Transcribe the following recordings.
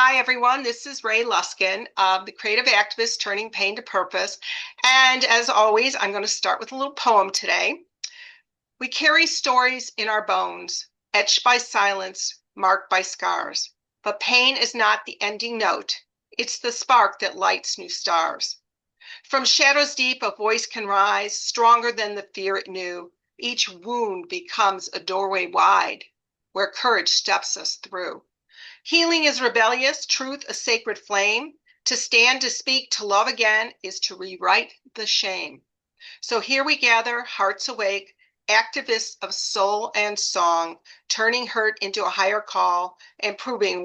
Hi, everyone. This is Ray Luskin, the creative activist turning pain to purpose. And as always, I'm going to start with a little poem today. We carry stories in our bones, etched by silence, marked by scars. But pain is not the ending note, it's the spark that lights new stars. From shadows deep, a voice can rise, stronger than the fear it knew. Each wound becomes a doorway wide, where courage steps us through. Healing is rebellious, truth a sacred flame. To stand, to speak, to love again is to rewrite the shame. So here we gather, hearts awake, activists of soul and song, turning hurt into a higher call and proving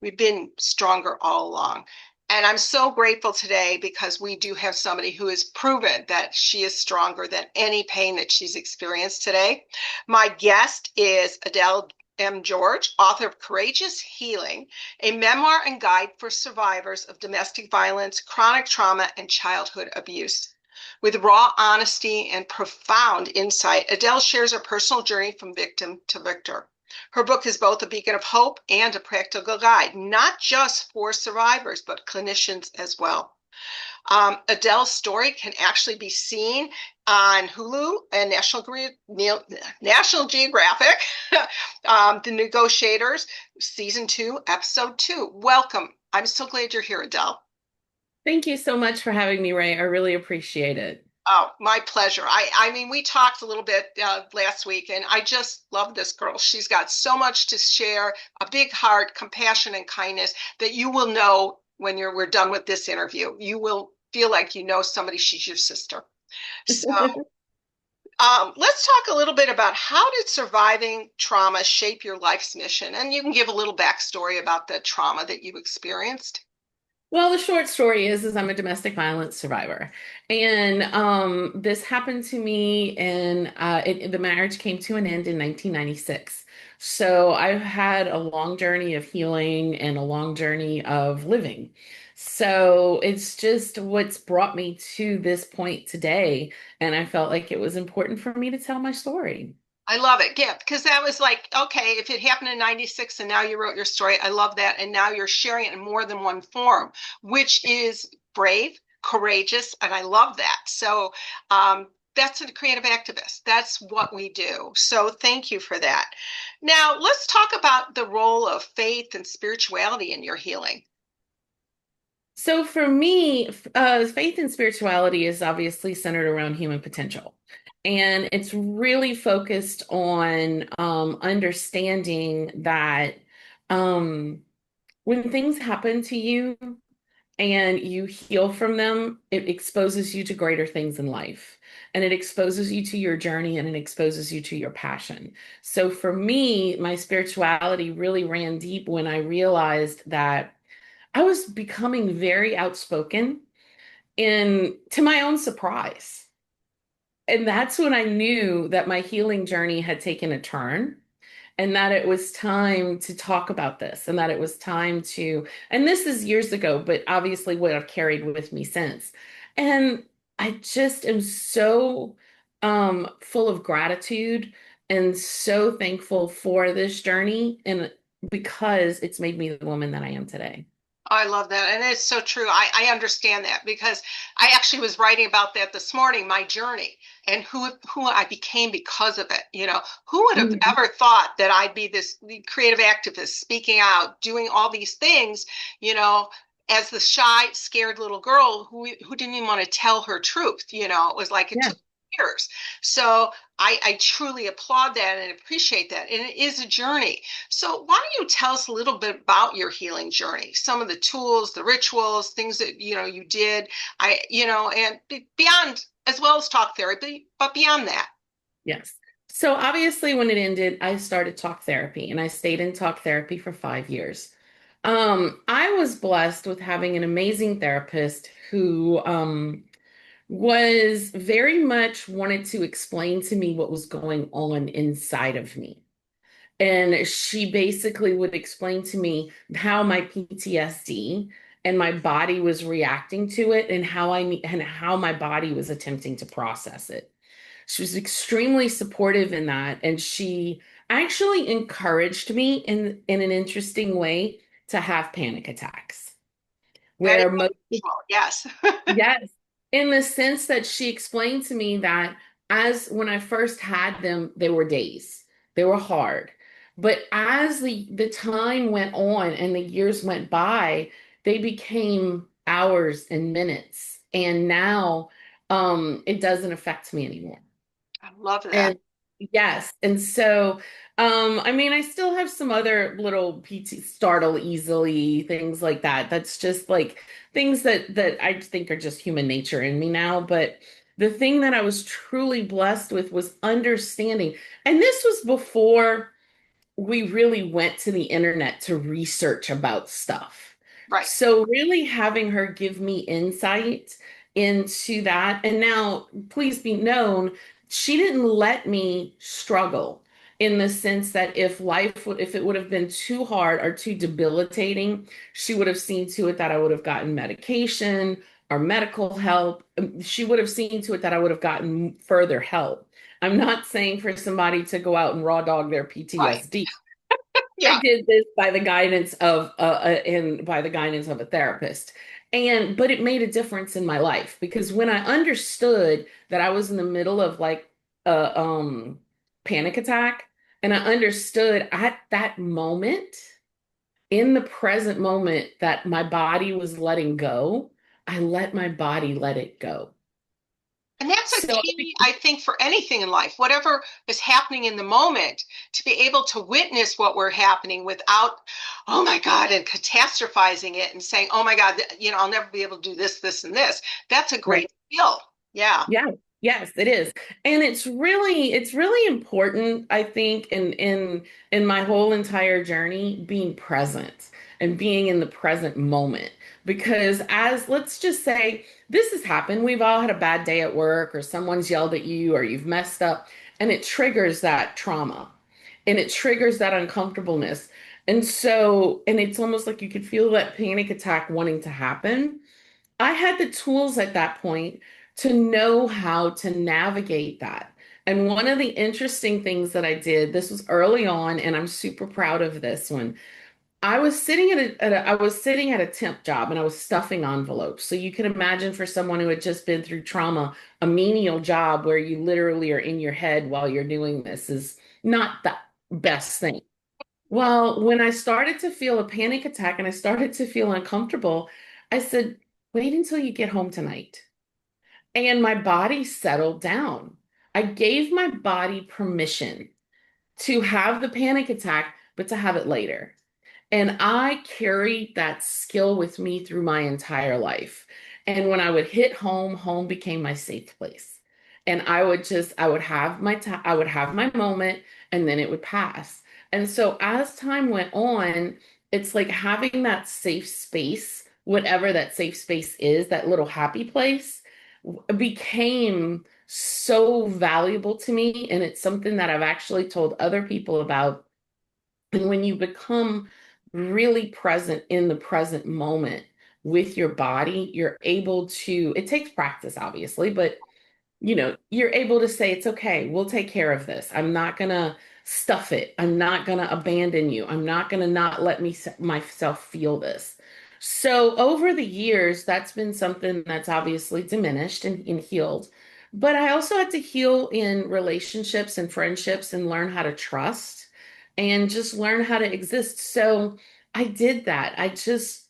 we've been stronger all along. And I'm so grateful today because we do have somebody who has proven that she is stronger than any pain that she's experienced today. My guest is Adele M. George, author of Courageous Healing, a memoir and guide for survivors of domestic violence, chronic trauma, and childhood abuse. With raw honesty and profound insight, Adele shares her personal journey from victim to victor. Her book is both a beacon of hope and a practical guide, not just for survivors, but clinicians as well. Adele's story can actually be seen on Hulu and National Geographic, The Negotiators, Season 2, Episode 2. Welcome. I'm so glad you're here, Adele. Thank you so much for having me, Ray. I really appreciate it. Oh, my pleasure. I mean, we talked a little bit last week, and I just love this girl. She's got so much to share, a big heart, compassion, and kindness that you will know when we're done with this interview. You will feel like you know somebody. She's your sister. So let's talk a little bit about how did surviving trauma shape your life's mission? And you can give a little backstory about the trauma that you experienced. Well, the short story is I'm a domestic violence survivor, and this happened to me, and the marriage came to an end in 1996. So I've had a long journey of healing and a long journey of living. So it's just what's brought me to this point today, and I felt like it was important for me to tell my story. I love it. Yeah, because that was like, okay, if it happened in 96 and now you wrote your story, I love that. And now you're sharing it in more than one form, which is brave, courageous, and I love that. So that's a creative activist. That's what we do. So thank you for that. Now, let's talk about the role of faith and spirituality in your healing. So for me, faith and spirituality is obviously centered around human potential. And it's really focused on understanding that when things happen to you and you heal from them, it exposes you to greater things in life. And it exposes you to your journey and it exposes you to your passion. So for me, my spirituality really ran deep when I realized that I was becoming very outspoken and to my own surprise. And that's when I knew that my healing journey had taken a turn and that it was time to talk about this and that it was time to, and this is years ago, but obviously what I've carried with me since. And I just am so full of gratitude and so thankful for this journey and because it's made me the woman that I am today. I love that. And it's so true. I understand that because I actually was writing about that this morning, my journey and who I became because of it. You know, who would have Mhm. ever thought that I'd be this creative activist speaking out, doing all these things, you know, as the shy, scared little girl who didn't even want to tell her truth. You know, it was like it Yeah. took years. So I truly applaud that and appreciate that. And it is a journey. So why don't you tell us a little bit about your healing journey? Some of the tools, the rituals, things that you did. And beyond as well as talk therapy, but beyond that. Yes. So obviously, when it ended, I started talk therapy and I stayed in talk therapy for 5 years. I was blessed with having an amazing therapist who was very much wanted to explain to me what was going on inside of me. And she basically would explain to me how my PTSD and my body was reacting to it and how my body was attempting to process it. She was extremely supportive in that, and she actually encouraged me in an interesting way to have panic attacks, That is where most unusual. Yes. yes, in the sense that she explained to me that as when I first had them, they were days. They were hard. But as the time went on and the years went by, they became hours and minutes. And now it doesn't affect me anymore. I love that. And yes, and so I mean I still have some other little PT startle easily, things like that. That's just like things that I think are just human nature in me now, but the thing that I was truly blessed with was understanding. And this was before we really went to the internet to research about stuff. Right. So, really having her give me insight into that. And now, please be known, she didn't let me struggle in the sense that if it would have been too hard or too debilitating, she would have seen to it that I would have gotten medication or medical help. She would have seen to it that I would have gotten further help. I'm not saying for somebody to go out and raw dog their Right. PTSD. I Yeah. did this by the guidance of and by the guidance of a therapist. And but it made a difference in my life because when I understood that I was in the middle of like a panic attack and I understood at that moment in the present moment that my body was letting go, I let my body let it go. And that's a So key, I think, for anything in life, whatever is happening in the moment, to be able to witness what we're happening without, oh my God, and catastrophizing it and saying, oh my God, I'll never be able to do this, this, and this. That's a right. great skill. Yeah. Yeah, yes, it is. And it's really important, I think, in my whole entire journey, being present and being in the present moment. Because as let's just say this has happened, we've all had a bad day at work, or someone's yelled at you, or you've messed up, and it triggers that trauma and it triggers that uncomfortableness. And it's almost like you could feel that panic attack wanting to happen. I had the tools at that point to know how to navigate that. And one of the interesting things that I did, this was early on, and I'm super proud of this one. I was sitting at a temp job and I was stuffing envelopes. So you can imagine for someone who had just been through trauma, a menial job where you literally are in your head while you're doing this is not the best thing. Well, when I started to feel a panic attack and I started to feel uncomfortable, I said, wait until you get home tonight. And my body settled down. I gave my body permission to have the panic attack, but to have it later. And I carried that skill with me through my entire life. And when I would hit home, home became my safe place. And I would have my time, I would have my moment, and then it would pass. And so as time went on, it's like having that safe space, whatever that safe space is, that little happy place, became so valuable to me. And it's something that I've actually told other people about. And when you become really present in the present moment with your body, you're able to, it takes practice, obviously, but you're able to say, it's okay, we'll take care of this. I'm not gonna stuff it. I'm not gonna abandon you. I'm not gonna not let myself feel this. So over the years, that's been something that's obviously diminished and healed. But I also had to heal in relationships and friendships and learn how to trust and just learn how to exist. So I did that. I just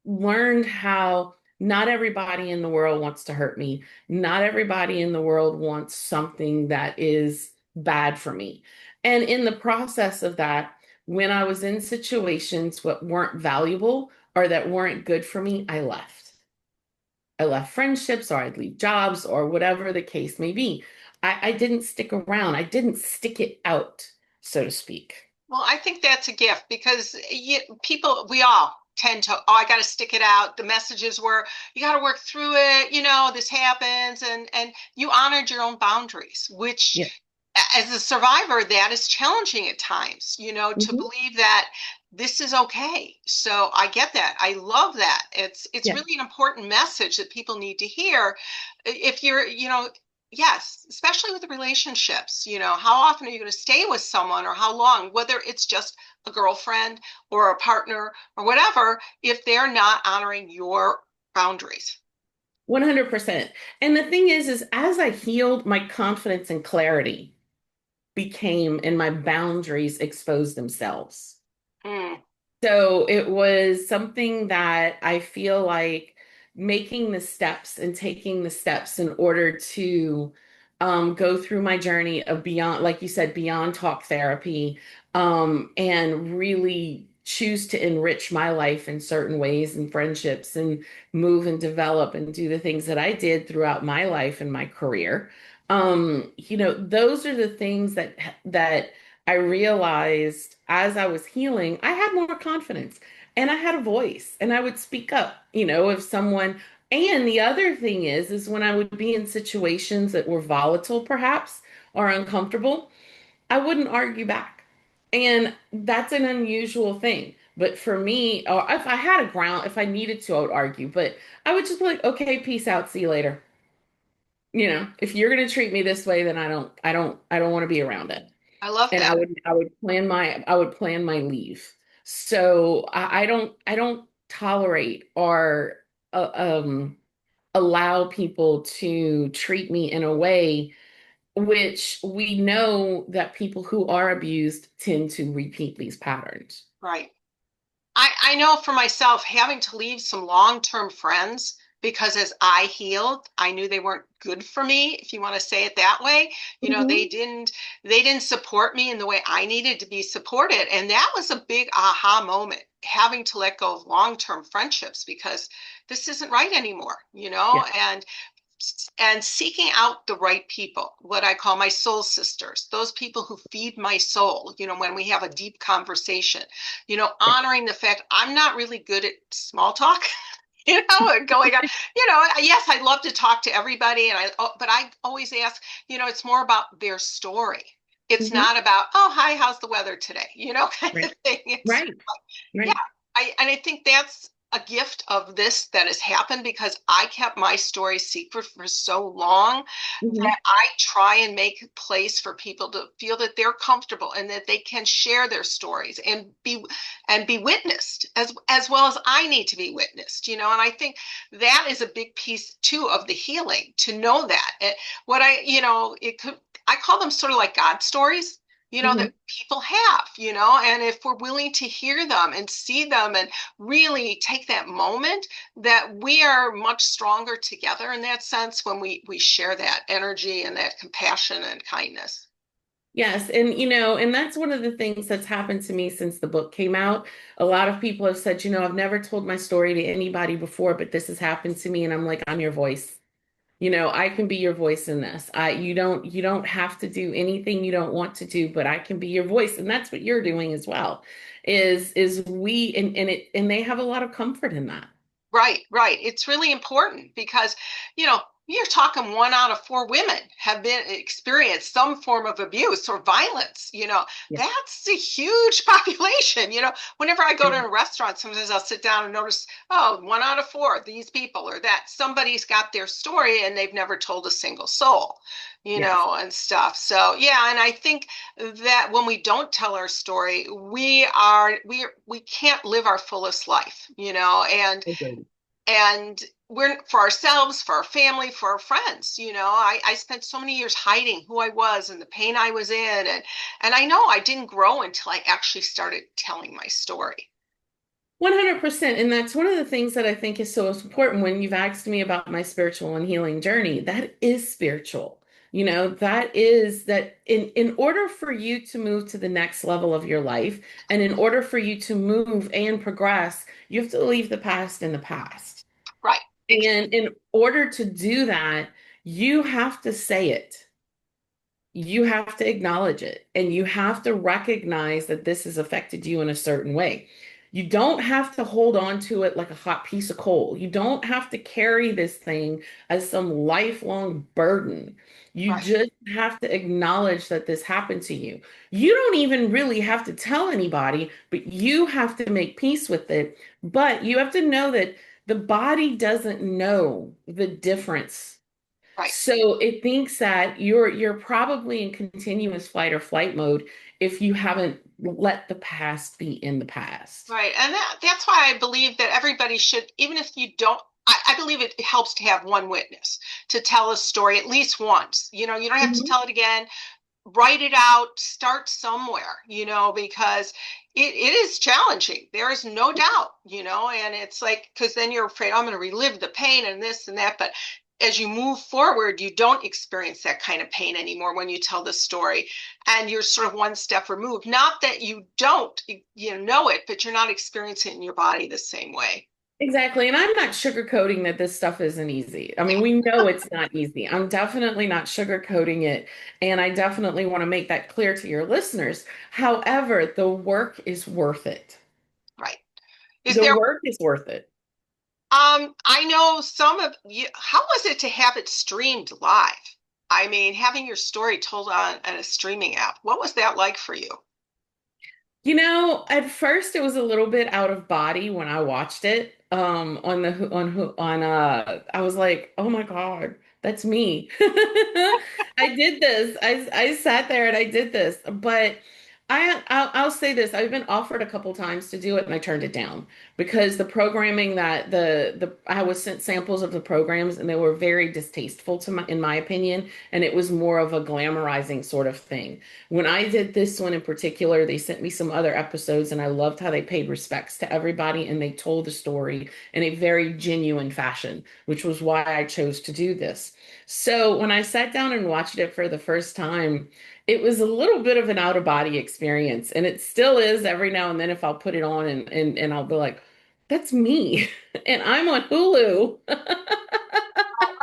learned how not everybody in the world wants to hurt me. Not everybody in the world wants something that is bad for me. And in the process of that, when I was in situations that weren't valuable or that weren't good for me, I left. I left friendships or I'd leave jobs or whatever the case may be. I didn't stick around. I didn't stick it out, so to speak. Well, I think that's a gift because people, we all tend to, oh, I got to stick it out. The messages were, you got to work through it. This happens, and you honored your own boundaries, which, Yeah. as a survivor, that is challenging at times. To Mhm. believe that this is okay. So I get that. I love that. It's Yeah. really an important message that people need to hear. If you're, yes, especially with relationships, how often are you going to stay with someone or how long, whether it's just a girlfriend or a partner or whatever, if they're not honoring your boundaries. 100%. And the thing is as I healed, my confidence and clarity became, and my boundaries exposed themselves. Mm, So it was something that I feel like making the steps and taking the steps in order to go through my journey of beyond, like you said, beyond talk therapy, and really choose to enrich my life in certain ways and friendships and move and develop and do the things that I did throughout my life and my career. Those are the things that I realized as I was healing, I had more confidence and I had a voice and I would speak up, if someone, and the other thing is when I would be in situations that were volatile perhaps or uncomfortable, I wouldn't argue back. And that's an unusual thing. But for me, or if I had a ground, if I needed to, I would argue. But I would just be like, okay, peace out, see you later. If you're gonna treat me this way, then I don't want to be around it. I love And that. I would plan my leave. So I don't tolerate or allow people to treat me in a way which we know that people who are abused tend to repeat these patterns. Right. I know for myself, having to leave some long-term friends because as I healed, I knew they weren't good for me, if you want to say it that way. They Mhm. didn't support me in the way I needed to be supported. And that was a big aha moment, having to let go of long-term friendships because this isn't right anymore, Yeah. and seeking out the right people, what I call my soul sisters, those people who feed my soul, when we have a deep conversation, Yeah. honoring the fact I'm not really good at small talk. Going on, yes, I love to talk to everybody but I always ask, it's more about their story. It's Mhm. not about, oh, hi, how's the weather today? Kind Right. of thing. It's Right. yeah, Right. I think that's a gift of this that has happened because I kept my story secret for so long Mhm. that I try and make a place for people to feel that they're comfortable and that they can share their stories and be witnessed as well as I need to be witnessed, and I think that is a big piece too of the healing to know that. What it could I call them sort of like God stories, that Mhm. people have, and if we're willing to hear them and see them and really take that moment, that we are much stronger together in that sense when we share that energy and that compassion and kindness. Yes, and that's one of the things that's happened to me since the book came out. A lot of people have said, I've never told my story to anybody before, but this has happened to me, and I'm like, I'm your voice. I can be your voice in this. You don't have to do anything you don't want to do, but I can be your voice, and that's what you're doing as well. Is we and they have a lot of comfort in that. Right, right. It's really important because, you're talking 1 out of 4 women have been experienced some form of abuse or violence. Yeah. That's a huge population. Whenever I go to a restaurant, sometimes I'll sit down and notice, oh, 1 out of 4, these people or that somebody's got their story and they've never told a single soul, Yes. and stuff. So yeah, and I think that when we don't tell our story, we can't live our fullest life, Agreed. and we're for ourselves, for our family, for our friends. I spent so many years hiding who I was and the pain I was in, and I know I didn't grow until I actually started telling my story. 100%. And that's one of the things that I think is so important when you've asked me about my spiritual and healing journey. That is spiritual. That is that in order for you to move to the next level of your life, and in order for you to move and progress, you have to leave the past in the past. Right. And in order to do that, you have to say it. You have to acknowledge it and you have to recognize that this has affected you in a certain way. You don't have to hold on to it like a hot piece of coal. You don't have to carry this thing as some lifelong burden. You Right. just have to acknowledge that this happened to you. You don't even really have to tell anybody, but you have to make peace with it. But you have to know that the body doesn't know the difference right, So it thinks that you're probably in continuous fight or flight mode if you haven't let the past be in the past. right. And that's why I believe that everybody should, even if you don't, I believe it helps to have one witness to tell a story at least once. You don't have to Mhm. tell it again. Write it out, start somewhere, because it is challenging. There is no doubt, and it's like, because then you're afraid, I'm going to relive the pain and this and that. But as you move forward, you don't experience that kind of pain anymore when you tell the story. And you're sort of one step removed. Not that you don't, know it, but you're not experiencing it in your body the same way. Exactly. And I'm not sugarcoating that this stuff isn't easy. I mean, we know it's not easy. I'm definitely not sugarcoating it. And I definitely want to make that clear to your listeners. However, the work is worth it. Right. Is The there, work is worth it. I know some of you, how was it to have it streamed live? I mean, having your story told on a streaming app. What was that like for you? At first it was a little bit out of body when I watched it. I was like, "Oh my God, that's me." I did this. I sat there and I did this. But I'll say this, I've been offered a couple times to do it and I turned it down because the programming that the I was sent samples of the programs and they were very distasteful to my in my opinion, and it was more of a glamorizing sort of thing. When I did this one in particular, they sent me some other episodes, and I loved how they paid respects to everybody and they told the story in a very genuine fashion, which was why I chose to do this. So when I sat down and watched it for the first time, it was a little bit of an out of body experience, and it still is every now and then if I'll put it on and I'll be like, that's me, and I'm on Hulu.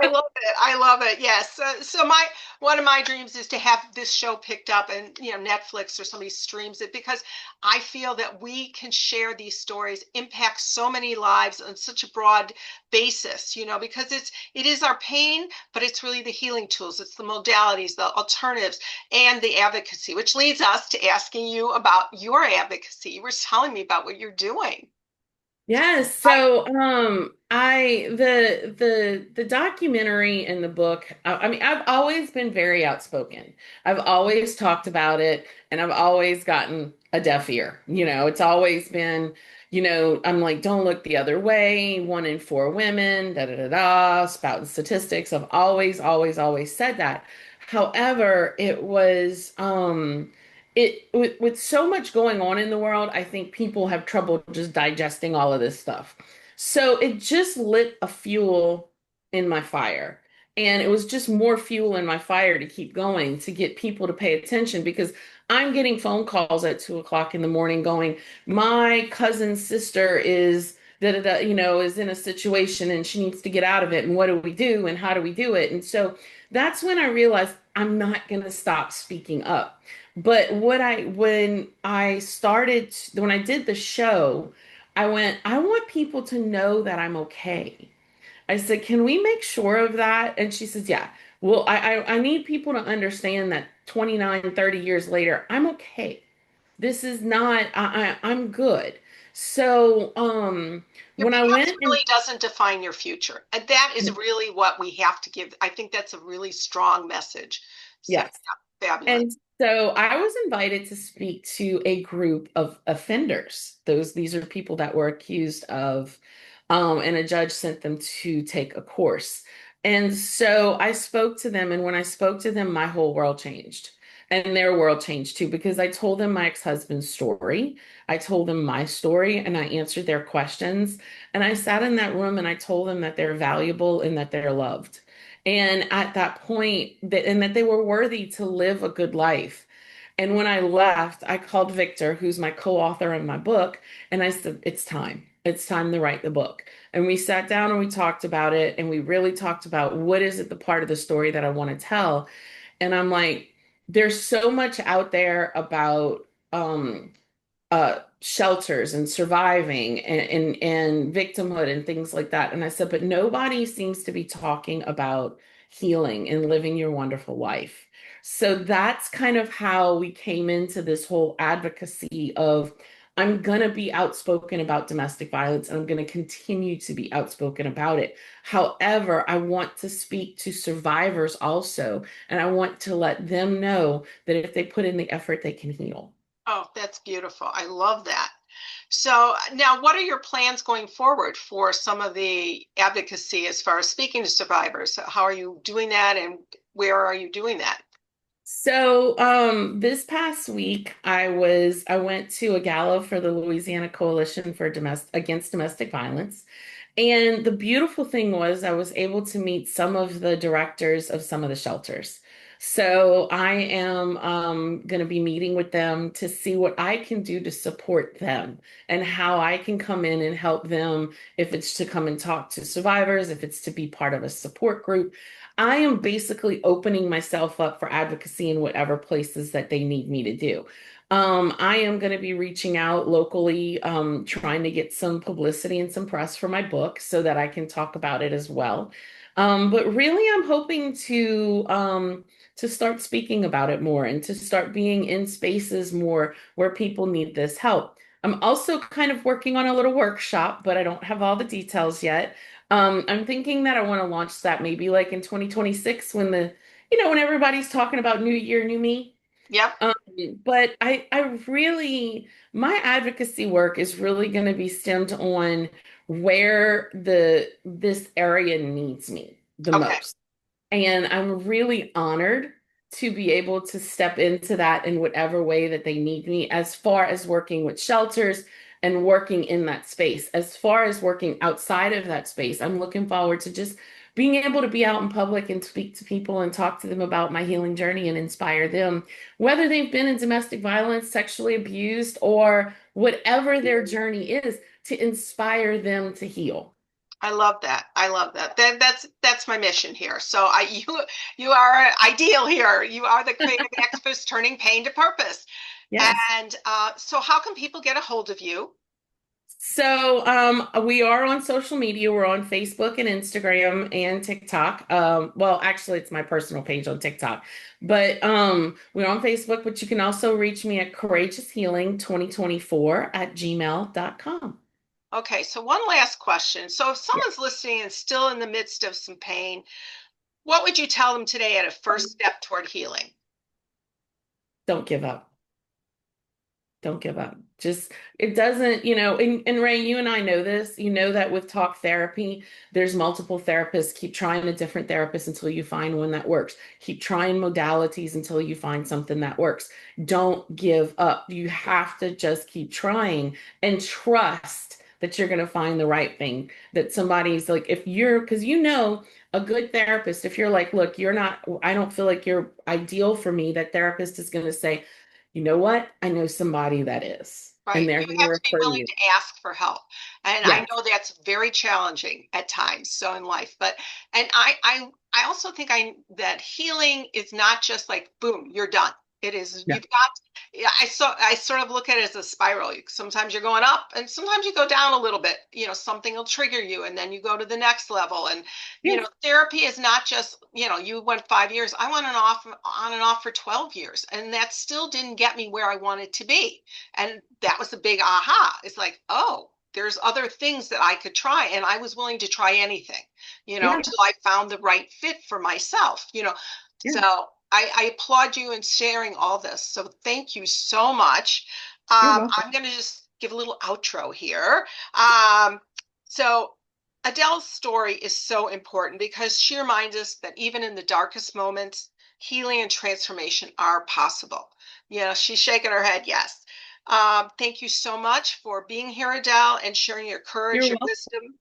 I love it. I love it. Yes. So my one of my dreams is to have this show picked up and Netflix or somebody streams it because I feel that we can share these stories, impact so many lives on such a broad basis, because it is our pain, but it's really the healing tools, it's the modalities, the alternatives, and the advocacy, which leads us to asking you about your advocacy. You were telling me about what you're doing. Yes, I so I the documentary and the book, I mean, I've always been very outspoken. I've always talked about it and I've always gotten a deaf ear. It's always been, I'm like, don't look the other way, 1 in 4 women, da da da da, spouting statistics. I've always said that. However, with so much going on in the world, I think people have trouble just digesting all of this stuff. So it just lit a fuel in my fire. And it was just more fuel in my fire to keep going, to get people to pay attention because I'm getting phone calls at 2 o'clock in the morning going, my cousin's sister is da da da, is in a situation and she needs to get out of it. And what do we do? And how do we do it? And so that's when I realized I'm not going to stop speaking up. But when I did the show, I want people to know that I'm okay. I said, can we make sure of that? And she says, yeah. Well, I need people to understand that 29, 30 years later, I'm okay. This is not, I'm good. So, Your when I past went and really doesn't define your future. And that is really what we have to give. I think that's a really strong message. So, yes. yeah, fabulous. And so I was invited to speak to a group of offenders. These are people that were accused of, and a judge sent them to take a course. And so I spoke to them, and when I spoke to them, my whole world changed. And their world changed too, because I told them my ex-husband's story. I told them my story, and I answered their questions. And I sat in that room and I told them that they're valuable and that they're loved. And at that point, that they were worthy to live a good life. And when I left, I called Victor, who's my co-author in my book, and I said, it's time. It's time to write the book. And we sat down and we talked about it, and we really talked about what is it the part of the story that I want to tell. And I'm like, there's so much out there about shelters and surviving and victimhood and things like that. And I said, but nobody seems to be talking about healing and living your wonderful life. So that's kind of how we came into this whole advocacy of I'm going to be outspoken about domestic violence and I'm going to continue to be outspoken about it. However, I want to speak to survivors also, and I want to let them know that if they put in the effort, they can heal. Oh, that's beautiful. I love that. So now, what are your plans going forward for some of the advocacy as far as speaking to survivors? How are you doing that, and where are you doing that? So, this past week, I went to a gala for the Louisiana Coalition for Domestic Violence. And the beautiful thing was I was able to meet some of the directors of some of the shelters. So I am going to be meeting with them to see what I can do to support them and how I can come in and help them, if it's to come and talk to survivors, if it's to be part of a support group. I am basically opening myself up for advocacy in whatever places that they need me to do. I am going to be reaching out locally, trying to get some publicity and some press for my book so that I can talk about it as well. But really, I'm hoping to start speaking about it more and to start being in spaces more where people need this help. I'm also kind of working on a little workshop, but I don't have all the details yet. I'm thinking that I want to launch that maybe like in 2026 when when everybody's talking about New Year, New Me. Yep. Um, but I really, my advocacy work is really going to be stemmed on where this area needs me the Okay. most. And I'm really honored to be able to step into that in whatever way that they need me, as far as working with shelters and working in that space. As far as working outside of that space, I'm looking forward to just being able to be out in public and speak to people and talk to them about my healing journey and inspire them, whether they've been in domestic violence, sexually abused, or whatever their journey is, to inspire them to heal. I love that. I love that. That's my mission here. So you are ideal here. You are the creative activist turning pain to purpose. Yes. And so, how can people get a hold of you? So, we are on social media. We're on Facebook and Instagram and TikTok. Well, actually, it's my personal page on TikTok, but we're on Facebook. But you can also reach me at courageoushealing2024@gmail.com. Okay, so one last question. So, if Yeah, someone's listening and still in the midst of some pain, what would you tell them today at a first step toward healing? don't give up. Don't give up. Just, it doesn't, and Ray, you and I know this. You know that with talk therapy, there's multiple therapists. Keep trying a different therapist until you find one that works. Keep trying modalities until you find something that works. Don't give up. You have to just keep trying and trust that you're going to find the right thing. That somebody's like, if you're, because a good therapist, if you're like, look, you're not, I don't feel like you're ideal for me, that therapist is going to say, you know what? I know somebody that is, and Right. they're You going to have to be refer willing you. to ask for help. And I Yes, know that's very challenging at times, so in life. But and I also think I that healing is not just like boom, you're done. It is yeah, you've got yeah, I sort of look at it as a spiral. Sometimes you're going up and sometimes you go down a little bit. Something will trigger you and then you go to the next level. And yes, therapy is not just, you went 5 years. I went on and off for 12 years, and that still didn't get me where I wanted to be. And that was the big aha. It's like, oh, there's other things that I could try. And I was willing to try anything, yeah, till I found the right fit for myself. yeah. So I applaud you in sharing all this. So thank you so much. You're welcome. I'm going to just give a little outro here. Um, so Adele's story is so important because she reminds us that even in the darkest moments, healing and transformation are possible. She's shaking her head, yes. Thank you so much for being here, Adele, and sharing your courage, You're your welcome. wisdom.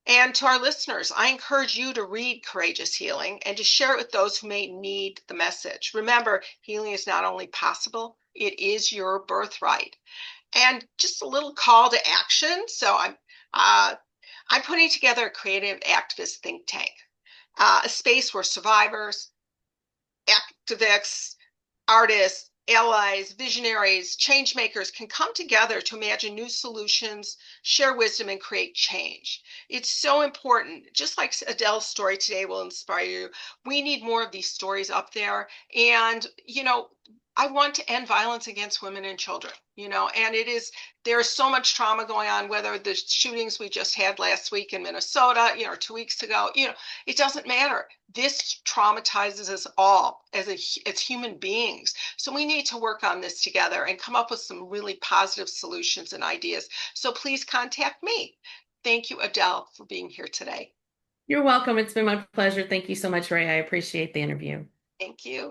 And to our listeners, I encourage you to read Courageous Healing and to share it with those who may need the message. Remember, healing is not only possible, it is your birthright. And just a little call to action. So uh, I'm putting together a creative activist think tank, a space where survivors, activists, artists, allies, visionaries, change makers can come together to imagine new solutions, share wisdom, and create change. It's so important. Just like Adele's story today will inspire you, we need more of these stories up there. And, I want to end violence against women and children, and there's so much trauma going on, whether the shootings we just had last week in Minnesota, or 2 weeks ago, it doesn't matter. This traumatizes us all as human beings. So we need to work on this together and come up with some really positive solutions and ideas. So please contact me. Thank you, Adele, for being here today. You're welcome. It's been my pleasure. Thank you so much, Ray. I appreciate the interview. Thank you.